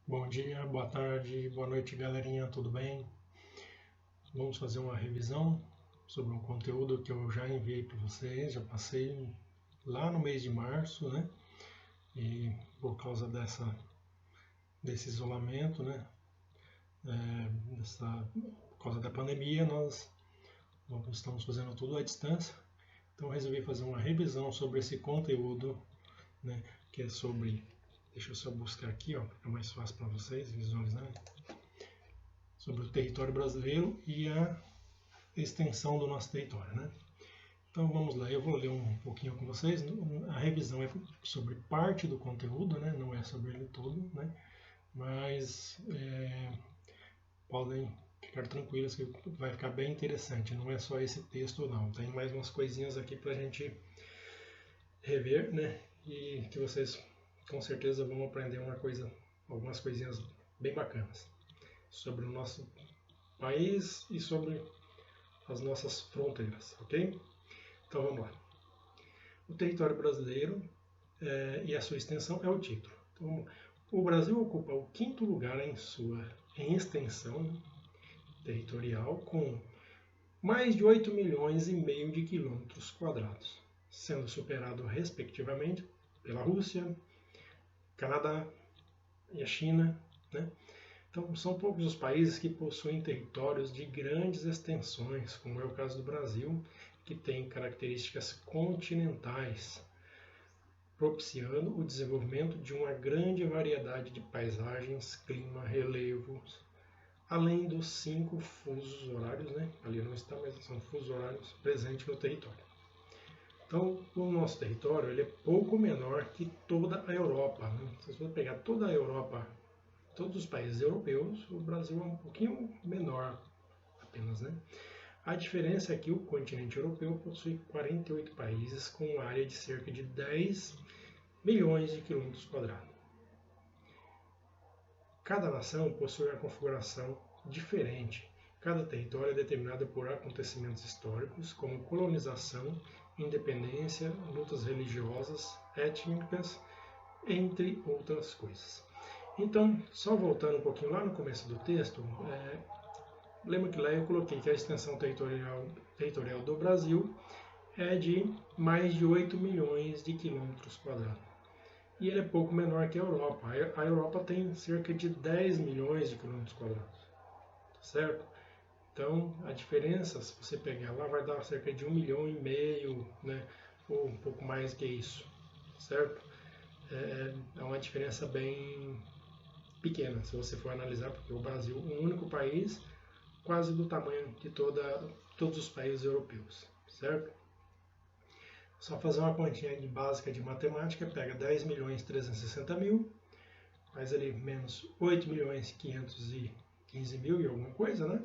Bom dia, boa tarde, boa noite, galerinha, tudo bem? Vamos fazer uma revisão sobre um conteúdo que eu já enviei para vocês, já passei lá no mês de março, né? E por causa desse isolamento, né? Por causa da pandemia, nós estamos fazendo tudo à distância. Então eu resolvi fazer uma revisão sobre esse conteúdo, né? Que é sobre, deixa eu só buscar aqui, ó, fica mais fácil para vocês visualizarem, sobre o território brasileiro e a extensão do nosso território, né? Então vamos lá, eu vou ler um pouquinho com vocês. A revisão é sobre parte do conteúdo, né? Não é sobre ele todo, né? Mas podem ficar tranquilos que vai ficar bem interessante. Não é só esse texto, não. Tem mais umas coisinhas aqui para a gente rever, né? E que vocês com certeza vão aprender algumas coisinhas bem bacanas sobre o nosso país e sobre as nossas fronteiras, ok? Então vamos lá. O território brasileiro e a sua extensão é o título. Então, o Brasil ocupa o quinto lugar em extensão territorial, com mais de 8 milhões e meio de quilômetros quadrados, sendo superado respectivamente pela Rússia, Canadá e a China, né? Então, são poucos os países que possuem territórios de grandes extensões, como é o caso do Brasil, que tem características continentais, propiciando o desenvolvimento de uma grande variedade de paisagens, clima, relevos, além dos 5 fusos horários, né? Ali não está, mas são fusos horários presentes no território. Então, o nosso território ele é pouco menor que toda a Europa, né? Se você pegar toda a Europa, todos os países europeus, o Brasil é um pouquinho menor apenas, né? A diferença é que o continente europeu possui 48 países com área de cerca de 10 milhões de quilômetros quadrados. Cada nação possui uma configuração diferente. Cada território é determinado por acontecimentos históricos, como colonização, independência, lutas religiosas, étnicas, entre outras coisas. Então, só voltando um pouquinho lá no começo do texto, lembra que lá eu coloquei que a extensão territorial do Brasil é de mais de 8 milhões de quilômetros quadrados. E ele é pouco menor que a Europa. A Europa tem cerca de 10 milhões de quilômetros quadrados, certo? Então, a diferença, se você pegar lá, vai dar cerca de 1,5 milhão, né? Ou um pouco mais que isso, certo? É uma diferença bem pequena, se você for analisar, porque o Brasil é um único país, quase do tamanho de todos os países europeus, certo? Só fazer uma continha básica de matemática, pega 10 milhões 360 mil, faz ali menos 8 milhões 515 mil e alguma coisa, né?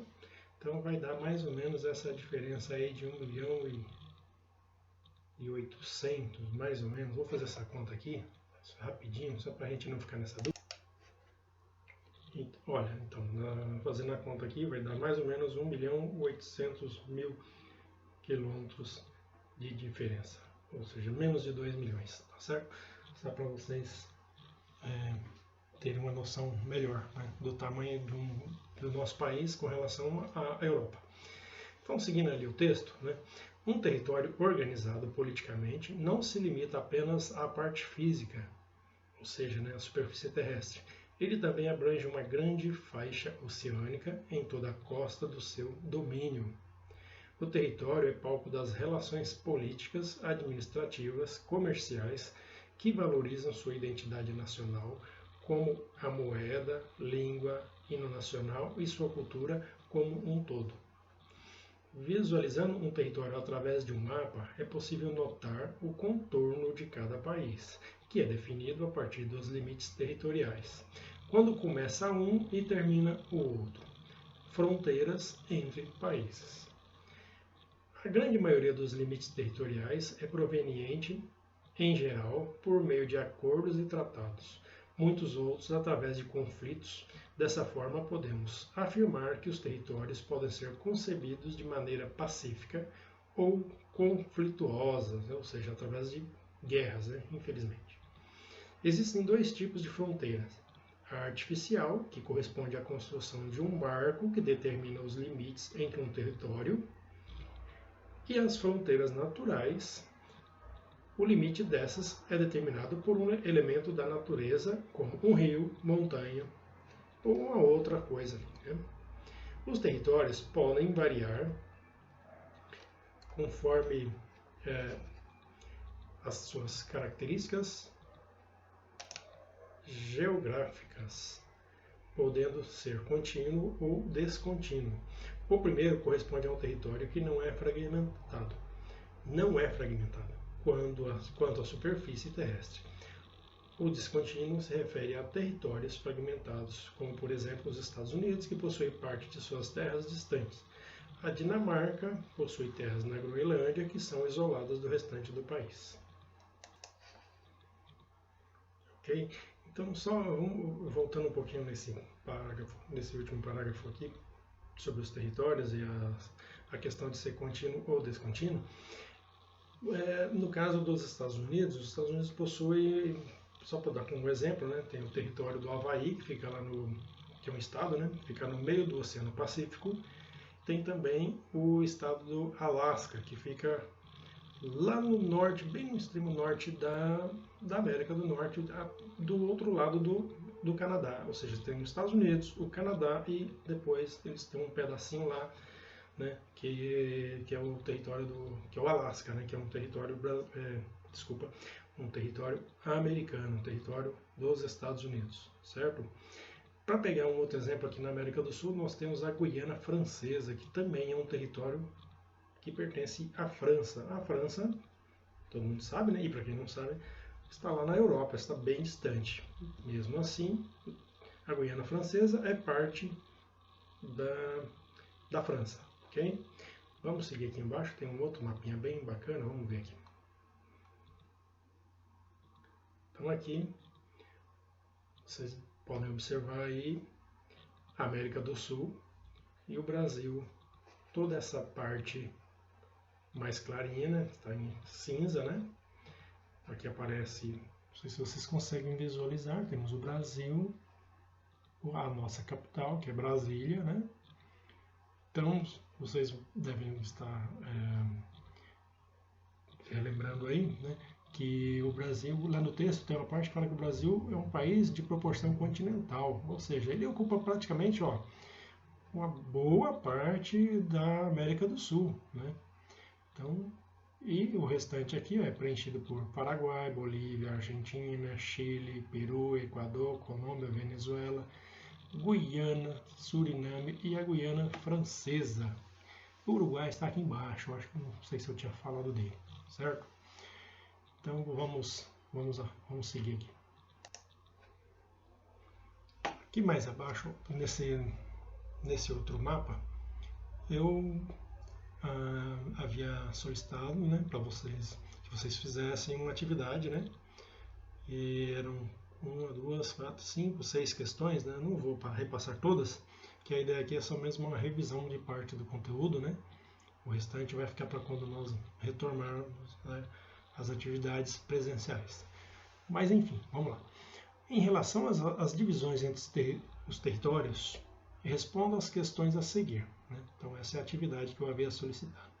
Então vai dar mais ou menos essa diferença aí de 1 milhão e 800, mais ou menos. Vou fazer essa conta aqui, rapidinho, só para a gente não ficar nessa dúvida. Olha, então, fazendo a conta aqui, vai dar mais ou menos 1 milhão e 800 mil quilômetros de diferença, ou seja, menos de 2 milhões, tá certo? Só para vocês terem uma noção melhor, né, do tamanho do nosso país com relação à Europa. Então, seguindo ali o texto, né, um território organizado politicamente não se limita apenas à parte física, ou seja, né, a superfície terrestre. Ele também abrange uma grande faixa oceânica em toda a costa do seu domínio. O território é palco das relações políticas, administrativas, comerciais, que valorizam sua identidade nacional, como a moeda, língua, hino nacional e sua cultura como um todo. Visualizando um território através de um mapa, é possível notar o contorno de cada país, que é definido a partir dos limites territoriais, quando começa um e termina o outro. Fronteiras entre países. A grande maioria dos limites territoriais é proveniente, em geral, por meio de acordos e tratados, muitos outros através de conflitos. Dessa forma, podemos afirmar que os territórios podem ser concebidos de maneira pacífica ou conflituosa, ou seja, através de guerras, né? Infelizmente. Existem dois tipos de fronteiras: artificial, que corresponde à construção de um barco que determina os limites entre um território, e as fronteiras naturais. O limite dessas é determinado por um elemento da natureza, como um rio, montanha ou uma outra coisa. Né? Os territórios podem variar conforme as suas características geográficas, podendo ser contínuo ou descontínuo. O primeiro corresponde a um território que não é fragmentado. Não é fragmentado quanto à superfície terrestre. O descontínuo se refere a territórios fragmentados, como por exemplo os Estados Unidos, que possui parte de suas terras distantes. A Dinamarca possui terras na Groenlândia que são isoladas do restante do país. Ok? Então, só voltando um pouquinho nesse último parágrafo aqui, sobre os territórios e a questão de ser contínuo ou descontínuo. No caso dos Estados Unidos, os Estados Unidos possuem, só para dar como exemplo, né, tem o território do Havaí, que fica lá que é um estado, né, fica no meio do Oceano Pacífico. Tem também o estado do Alasca, que fica lá no norte, bem no extremo norte da América do Norte, do outro lado do Canadá. Ou seja, tem os Estados Unidos, o Canadá e depois eles têm um pedacinho lá, né, que é o território que é o Alasca, né, que é um território um território americano, um território dos Estados Unidos, certo? Para pegar um outro exemplo aqui na América do Sul, nós temos a Guiana Francesa, que também é um território que pertence à França. A França, todo mundo sabe, né? E para quem não sabe, está lá na Europa, está bem distante. Mesmo assim, a Guiana Francesa é parte da França, ok? Vamos seguir aqui embaixo, tem um outro mapinha bem bacana, vamos ver aqui. Então aqui, vocês podem observar aí a América do Sul e o Brasil, toda essa parte mais clarinha, né? Está em cinza, né? Aqui aparece, não sei se vocês conseguem visualizar, temos o Brasil, a nossa capital, que é Brasília, né? Então, vocês devem estar relembrando aí, né? Que o Brasil, lá no texto tem uma parte que fala que o Brasil é um país de proporção continental, ou seja, ele ocupa praticamente uma boa parte da América do Sul, né? Então, e o restante aqui é preenchido por Paraguai, Bolívia, Argentina, Chile, Peru, Equador, Colômbia, Venezuela, Guiana, Suriname e a Guiana Francesa. O Uruguai está aqui embaixo, eu acho que não sei se eu tinha falado dele, certo? Então vamos seguir aqui. Aqui mais abaixo, nesse outro mapa, eu havia solicitado, né, para que vocês fizessem uma atividade, né? E eram 1, 2, 4, 5, 6 questões, né? Não vou repassar todas, que a ideia aqui é só mesmo uma revisão de parte do conteúdo, né? O restante vai ficar para quando nós retornarmos, né, às atividades presenciais. Mas enfim, vamos lá. Em relação às divisões entre os territórios, responda às questões a seguir. Né? Então essa é a atividade que eu havia solicitado.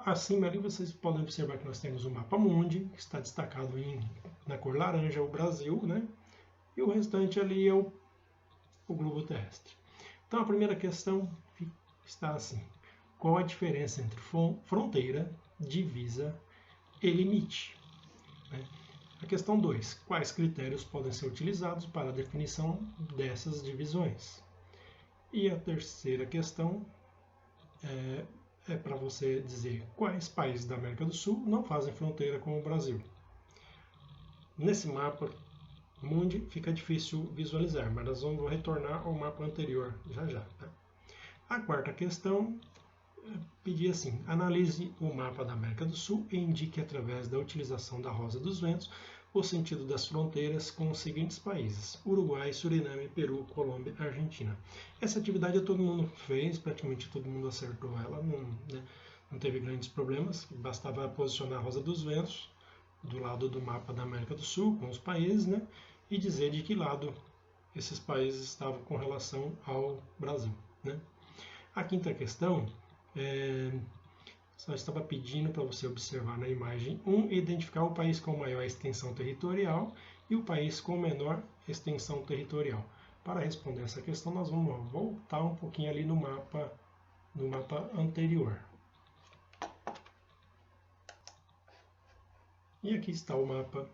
Acima ali vocês podem observar que nós temos o mapa mundi, que está destacado na cor laranja, o Brasil, né? E o restante ali é o globo terrestre. Então a primeira questão está assim: qual a diferença entre fronteira, divisa e limite? Né? A questão 2, quais critérios podem ser utilizados para a definição dessas divisões? E a terceira questão é para você dizer quais países da América do Sul não fazem fronteira com o Brasil. Nesse mapa mundi fica difícil visualizar, mas nós vamos retornar ao mapa anterior já. Tá? A quarta questão pedia assim: analise o mapa da América do Sul e indique através da utilização da rosa dos ventos o sentido das fronteiras com os seguintes países: Uruguai, Suriname, Peru, Colômbia, Argentina. Essa atividade todo mundo fez, praticamente todo mundo acertou ela, não teve grandes problemas, bastava posicionar a rosa dos ventos do lado do mapa da América do Sul, com os países, né? e dizer de que lado esses países estavam com relação ao Brasil, né? A quinta questão só estava pedindo para você observar na imagem 1 e identificar o país com maior extensão territorial e o país com menor extensão territorial. Para responder essa questão, nós vamos voltar um pouquinho ali no mapa anterior. E aqui está o mapa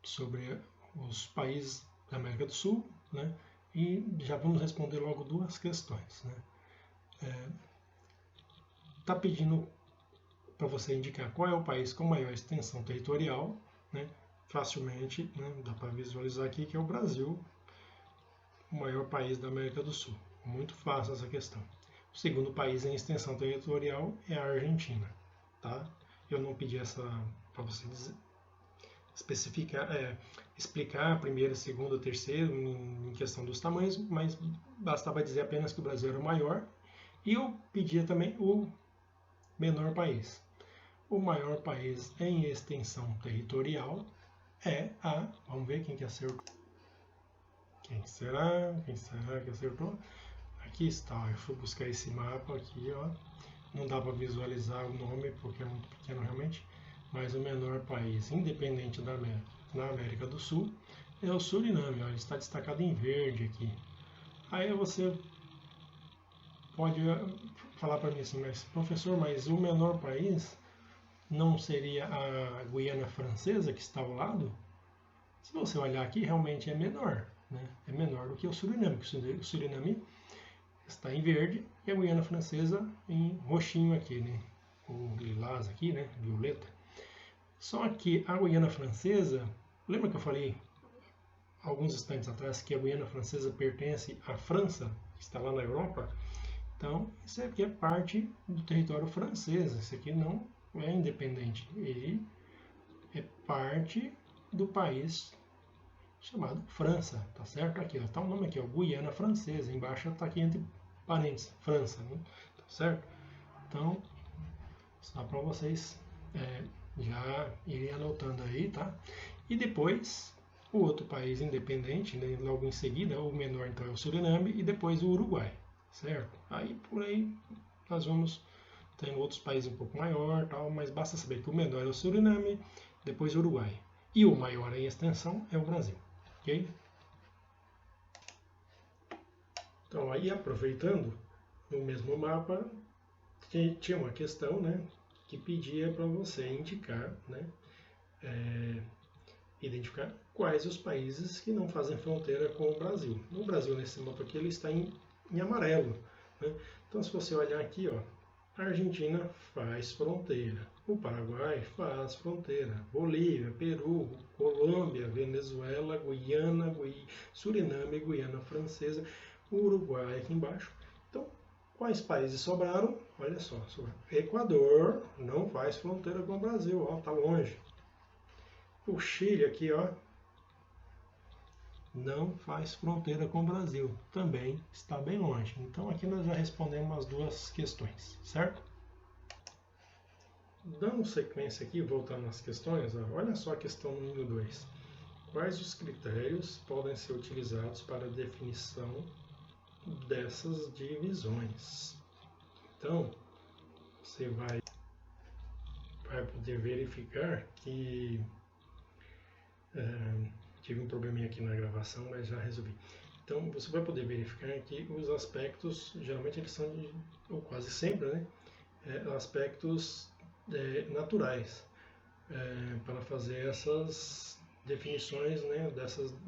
sobre os países da América do Sul, né? E já vamos responder logo duas questões, né? Está pedindo para você indicar qual é o país com maior extensão territorial, né? Facilmente, né, dá para visualizar aqui que é o Brasil, o maior país da América do Sul. Muito fácil essa questão. O segundo país em extensão territorial é a Argentina, tá? Eu não pedi essa para você explicar primeiro, segundo, terceiro em questão dos tamanhos, mas bastava dizer apenas que o Brasil era o maior e eu pedia também o menor país. O maior país em extensão territorial é a... Vamos ver quem que acertou. Quem será? Quem será que acertou? Aqui está. Eu fui buscar esse mapa aqui, ó. Não dá para visualizar o nome porque é muito pequeno realmente. Mas o menor país independente na América do Sul é o Suriname. Ó, ele está destacado em verde aqui. Aí você pode falar para mim assim, mas professor, mas o menor país não seria a Guiana Francesa que está ao lado? Se você olhar aqui, realmente é menor, né? É menor do que o Suriname, porque o Suriname está em verde e a Guiana Francesa em roxinho aqui, né? O lilás aqui, né? Violeta. Só que a Guiana Francesa, lembra que eu falei alguns instantes atrás que a Guiana Francesa pertence à França, que está lá na Europa? Então, isso aqui é parte do território francês, isso aqui não é independente, ele é parte do país chamado França, tá certo? Aqui, ó, tá o nome aqui, ó, Guiana Francesa, embaixo está aqui entre parênteses, França, né? Tá certo? Então, só para vocês já irem anotando aí, tá? E depois, o outro país independente, né, logo em seguida, o menor então é o Suriname e depois o Uruguai, certo? Aí, por aí, nós vamos tendo outros países um pouco maior, tal, mas basta saber que o menor é o Suriname, depois o Uruguai. E o maior em extensão é o Brasil, ok? Então, aí aproveitando, no mesmo mapa, tinha uma questão, né, que pedia para você indicar, né, identificar quais os países que não fazem fronteira com o Brasil. O Brasil, nesse mapa aqui, ele está em amarelo, né? Então, se você olhar aqui, ó, a Argentina faz fronteira, o Paraguai faz fronteira, Bolívia, Peru, Colômbia, Venezuela, Guiana, Suriname, Guiana Francesa, Uruguai aqui embaixo. Então, quais países sobraram? Olha só, Equador não faz fronteira com o Brasil, ó, tá longe. O Chile aqui, ó, não faz fronteira com o Brasil, também está bem longe. Então aqui nós já respondemos as duas questões, certo? Dando sequência aqui, voltando às questões, ó, olha só a questão número 2. Quais os critérios podem ser utilizados para a definição dessas divisões? Então, você vai poder verificar que... tive um probleminha aqui na gravação, mas já resolvi. Então, você vai poder verificar que os aspectos, geralmente eles são, ou quase sempre, né, aspectos naturais, para fazer essas definições, né,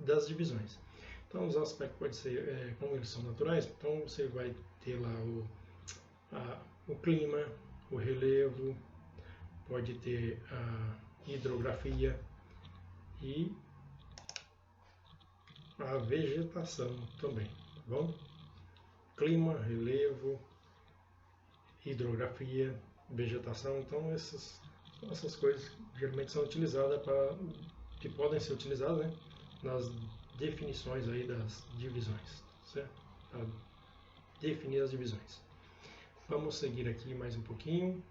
das divisões. Então, os aspectos podem ser, como eles são naturais, então você vai ter lá o clima, o relevo, pode ter a hidrografia e a vegetação também, tá bom? Clima, relevo, hidrografia, vegetação, então essas coisas geralmente são utilizadas que podem ser utilizadas, né, nas definições aí das divisões, certo? Para definir as divisões. Vamos seguir aqui mais um pouquinho.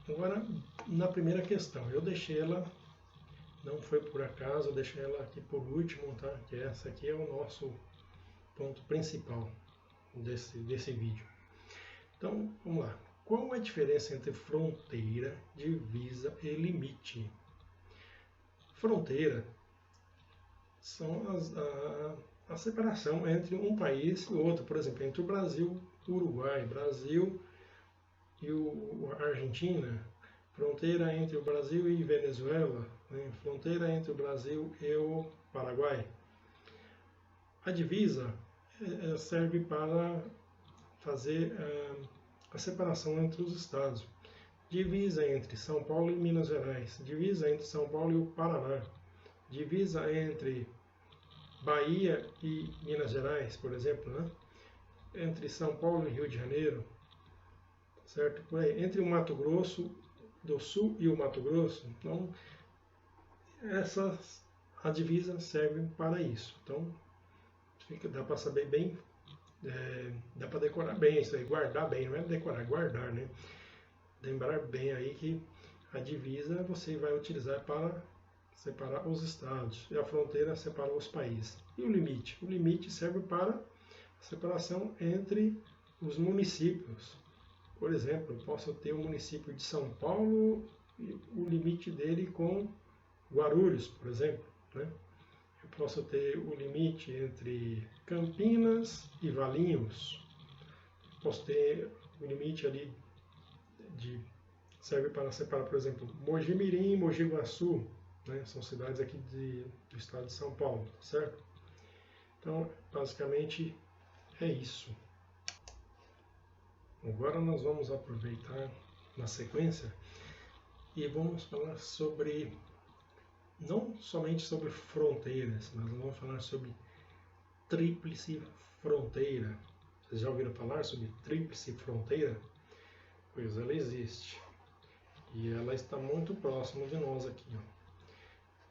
Agora, na primeira questão, eu deixei ela não foi por acaso, eu deixei ela aqui por último, tá? Que essa aqui é o nosso ponto principal desse vídeo. Então, vamos lá. Qual a diferença entre fronteira, divisa e limite? Fronteira são a separação entre um país e outro. Por exemplo, entre o Brasil e o Uruguai, Brasil e a Argentina, fronteira entre o Brasil e Venezuela, né? Fronteira entre o Brasil e o Paraguai. A divisa serve para fazer a separação entre os estados. Divisa entre São Paulo e Minas Gerais, divisa entre São Paulo e o Paraná, divisa entre Bahia e Minas Gerais, por exemplo, né? Entre São Paulo e Rio de Janeiro, certo? Entre o Mato Grosso do Sul e o Mato Grosso. Então, a divisa serve para isso. Então, dá para saber bem, dá para decorar bem isso aí, guardar bem, não é decorar, guardar, né? Lembrar bem aí que a divisa você vai utilizar para separar os estados e a fronteira separa os países. E o limite? O limite serve para a separação entre os municípios. Por exemplo, eu posso ter o município de São Paulo e o limite dele com Guarulhos, por exemplo, né? Eu posso ter o limite entre Campinas e Valinhos. Posso ter o limite ali serve para separar, por exemplo, Mogi Mirim e Mogi Guaçu, né? São cidades aqui do estado de São Paulo, tá certo? Então, basicamente é isso. Agora nós vamos aproveitar na sequência e vamos falar sobre, não somente sobre fronteiras, mas vamos falar sobre tríplice fronteira. Vocês já ouviram falar sobre tríplice fronteira? Pois ela existe. E ela está muito próxima de nós aqui, ó.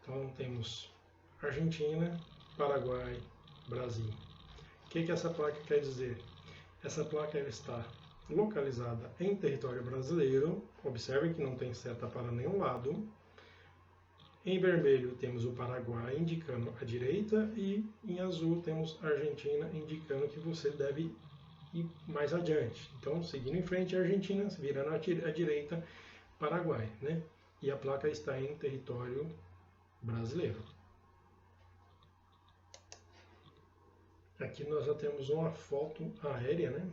Então temos Argentina, Paraguai, Brasil. O que essa placa quer dizer? Essa placa está localizada em território brasileiro. Observe que não tem seta para nenhum lado. Em vermelho temos o Paraguai indicando a direita e em azul temos a Argentina indicando que você deve ir mais adiante. Então, seguindo em frente a Argentina, virando à direita, Paraguai, né? E a placa está em território brasileiro. Aqui nós já temos uma foto aérea, né?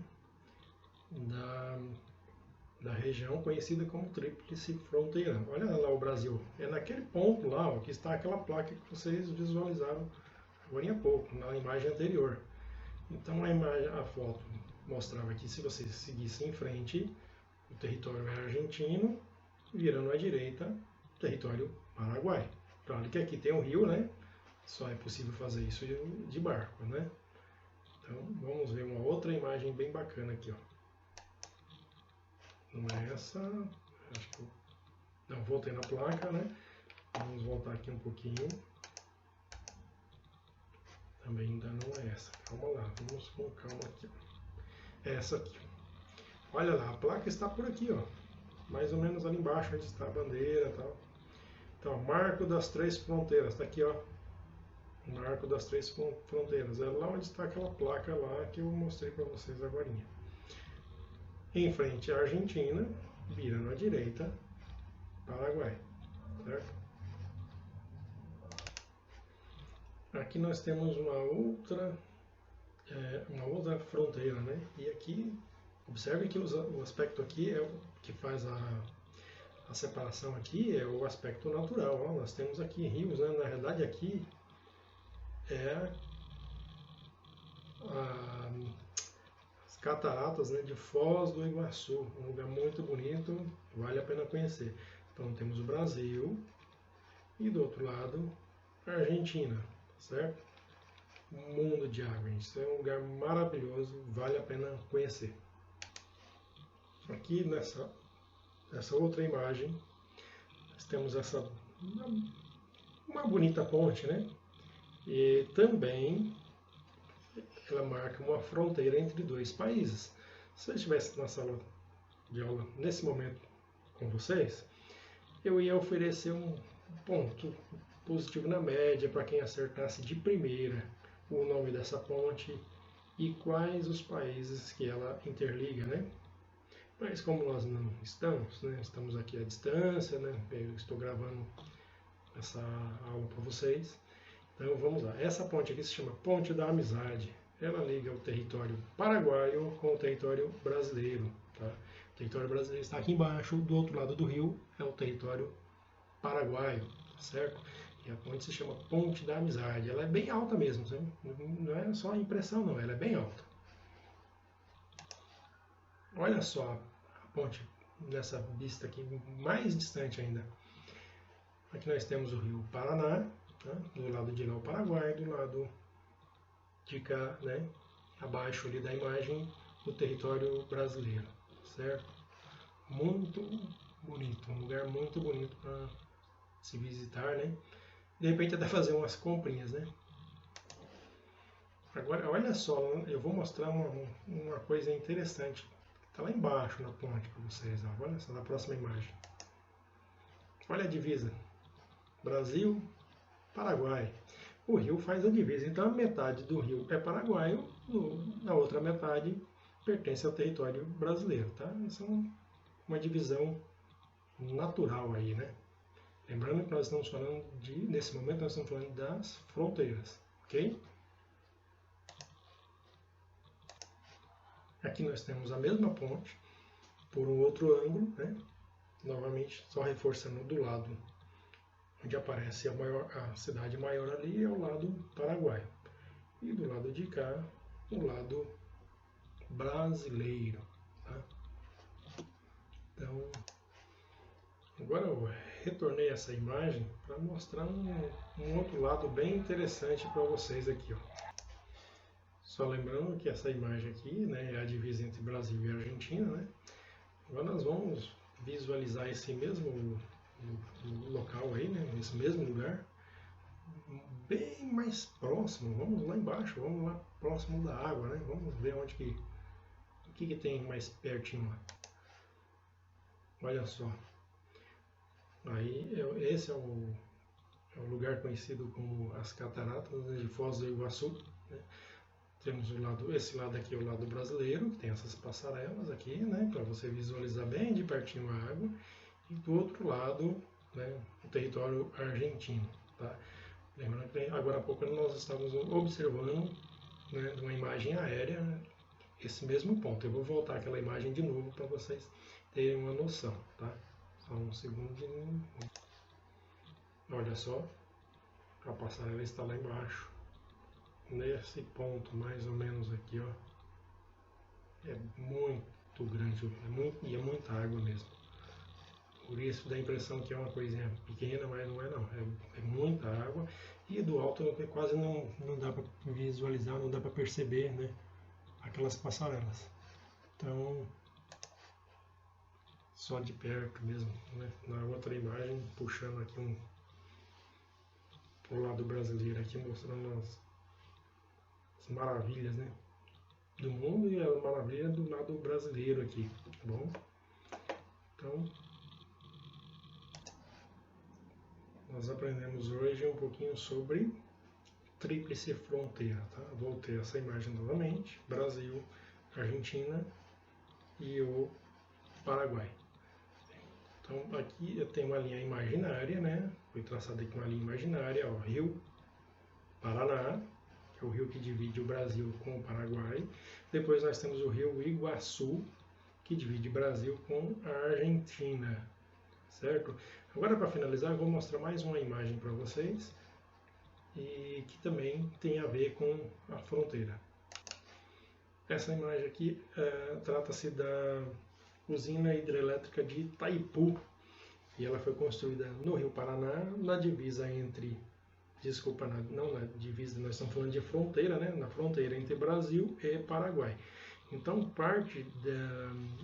Da região conhecida como Tríplice Fronteira. Olha lá o Brasil. É naquele ponto lá, ó, que está aquela placa que vocês visualizaram agora há pouco, na imagem anterior. Então a foto mostrava que se você seguisse em frente, o território é argentino, virando à direita, o território paraguai. Claro que aqui tem um rio, né? Só é possível fazer isso de barco, né? Então vamos ver uma outra imagem bem bacana aqui, ó. Não é essa, acho que não, voltei na placa, né? Vamos voltar aqui um pouquinho. Também ainda não é essa, calma lá, vamos com calma aqui, ó. Essa aqui, olha lá, a placa está por aqui, ó, mais ou menos ali embaixo onde está a bandeira e tal. Então, Marco das Três Fronteiras, está aqui, ó, Marco das Três Fronteiras, é lá onde está aquela placa lá que eu mostrei para vocês agora. Em frente à Argentina, virando à direita, Paraguai, certo? Aqui nós temos uma outra fronteira, né? E aqui, observe que o aspecto aqui é o que faz a separação aqui, é o aspecto natural. Ó. Nós temos aqui rios, né? Na realidade aqui é as cataratas, né, de Foz do Iguaçu, um lugar muito bonito, vale a pena conhecer. Então temos o Brasil e do outro lado a Argentina, certo? Um mundo de água, gente. Isso é um lugar maravilhoso, vale a pena conhecer. Aqui nessa outra imagem, nós temos uma bonita ponte, né? E também ela marca uma fronteira entre dois países. Se eu estivesse na sala de aula nesse momento com vocês, eu ia oferecer um ponto positivo na média para quem acertasse de primeira o nome dessa ponte e quais os países que ela interliga, né? Mas como nós não estamos, né? Estamos aqui à distância, né? Eu estou gravando essa aula para vocês. Então vamos lá. Essa ponte aqui se chama Ponte da Amizade. Ela liga o território paraguaio com o território brasileiro. Tá? O território brasileiro está aqui embaixo, do outro lado do rio é o território paraguaio, certo? E a ponte se chama Ponte da Amizade. Ela é bem alta mesmo, sabe? Não é só a impressão não, ela é bem alta. Olha só a ponte nessa vista aqui, mais distante ainda. Aqui nós temos o rio Paraná, tá? Do lado de lá o Paraguai, do lado de cá, né? Abaixo ali da imagem, o território brasileiro, certo? Muito bonito, um lugar muito bonito para se visitar, né? De repente até fazer umas comprinhas, né? Agora, olha só, eu vou mostrar uma coisa interessante. Está lá embaixo na ponte para vocês, ó. Olha só na próxima imagem. Olha a divisa. Brasil, Paraguai. O rio faz a divisa, então a metade do rio é paraguaio, a outra metade pertence ao território brasileiro, tá? Isso é uma divisão natural aí, né? Lembrando que nós estamos falando nesse momento nós estamos falando das fronteiras, ok? Aqui nós temos a mesma ponte, por um outro ângulo, né? Novamente, só reforçando do lado onde aparece a cidade maior ali é o lado paraguaio. E do lado de cá, o lado brasileiro. Tá? Então, agora eu retornei essa imagem para mostrar um outro lado bem interessante para vocês aqui. Ó. Só lembrando que essa imagem aqui, né, é a divisa entre Brasil e Argentina. Né? Agora nós vamos visualizar esse mesmo local aí, né, nesse mesmo lugar, bem mais próximo. Vamos lá embaixo, vamos lá próximo da água, né? Vamos ver onde o que tem mais pertinho lá. Olha só. Aí esse é o lugar conhecido como as Cataratas de Foz do Iguaçu. Né? Temos esse lado aqui é o lado brasileiro, que tem essas passarelas aqui, né, para você visualizar bem de pertinho a água. E do outro lado, né, o território argentino. Tá? Lembrando que agora há pouco nós estávamos observando, né, uma imagem aérea, né, esse mesmo ponto. Eu vou voltar aquela imagem de novo para vocês terem uma noção. Tá? Só um segundinho. Olha só, a passarela está lá embaixo. Nesse ponto, mais ou menos aqui, ó, é muito grande, é muita água mesmo. Por isso dá a impressão que é uma coisinha pequena, mas não é não. É muita água e do alto quase não dá para visualizar, não dá para perceber, né, aquelas passarelas. Então, só de perto mesmo, né, na outra imagem, puxando aqui pro lado brasileiro aqui, mostrando as maravilhas, né, do mundo e a maravilha do lado brasileiro aqui, tá bom? Então, nós aprendemos hoje um pouquinho sobre tríplice fronteira, tá? Voltei essa imagem novamente, Brasil, Argentina e o Paraguai. Então aqui eu tenho uma linha imaginária, né? Foi traçada aqui uma linha imaginária, ó, Rio Paraná, que é o rio que divide o Brasil com o Paraguai. Depois nós temos o rio Iguaçu, que divide o Brasil com a Argentina, certo? Agora, para finalizar, eu vou mostrar mais uma imagem para vocês e que também tem a ver com a fronteira. Essa imagem aqui trata-se da usina hidrelétrica de Itaipu e ela foi construída no Rio Paraná, na divisa entre, desculpa, não na divisa, nós estamos falando de fronteira, né? Na fronteira entre Brasil e Paraguai. Então, parte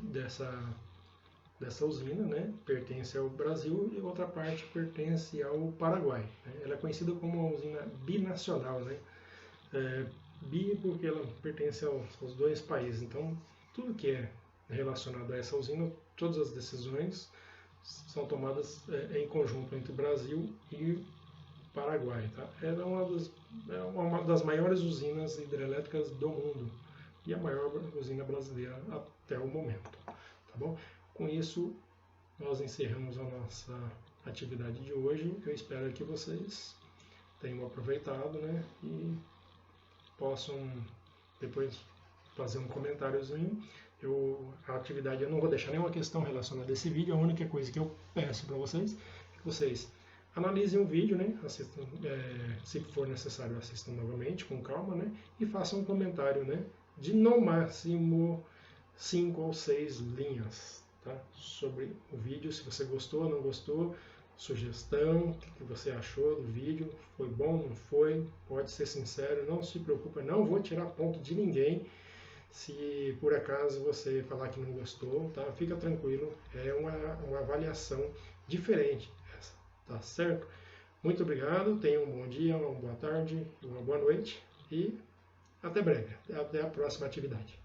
dessa usina, né, pertence ao Brasil e outra parte pertence ao Paraguai. Né? Ela é conhecida como uma usina binacional, né? Bi porque ela pertence aos dois países. Então, tudo que é relacionado a essa usina, todas as decisões são tomadas em conjunto entre o Brasil e Paraguai, tá? Ela é uma das maiores usinas hidrelétricas do mundo e a maior usina brasileira até o momento, tá bom? Com isso, nós encerramos a nossa atividade de hoje. Eu espero que vocês tenham aproveitado, né? E possam depois fazer um comentáriozinho. A atividade, eu não vou deixar nenhuma questão relacionada a esse vídeo. A única coisa que eu peço para vocês é que vocês analisem o vídeo, né? Assistam, se for necessário, assistam novamente com calma, né? E façam um comentário, né? De no máximo 5 ou 6 linhas, tá? Sobre o vídeo, se você gostou ou não gostou, sugestão, o que você achou do vídeo, foi bom, não foi, pode ser sincero, não se preocupa, não vou tirar ponto de ninguém se por acaso você falar que não gostou, tá? Fica tranquilo, é uma avaliação diferente essa, tá certo? Muito obrigado, tenha um bom dia, uma boa tarde, uma boa noite e até breve, até a próxima atividade.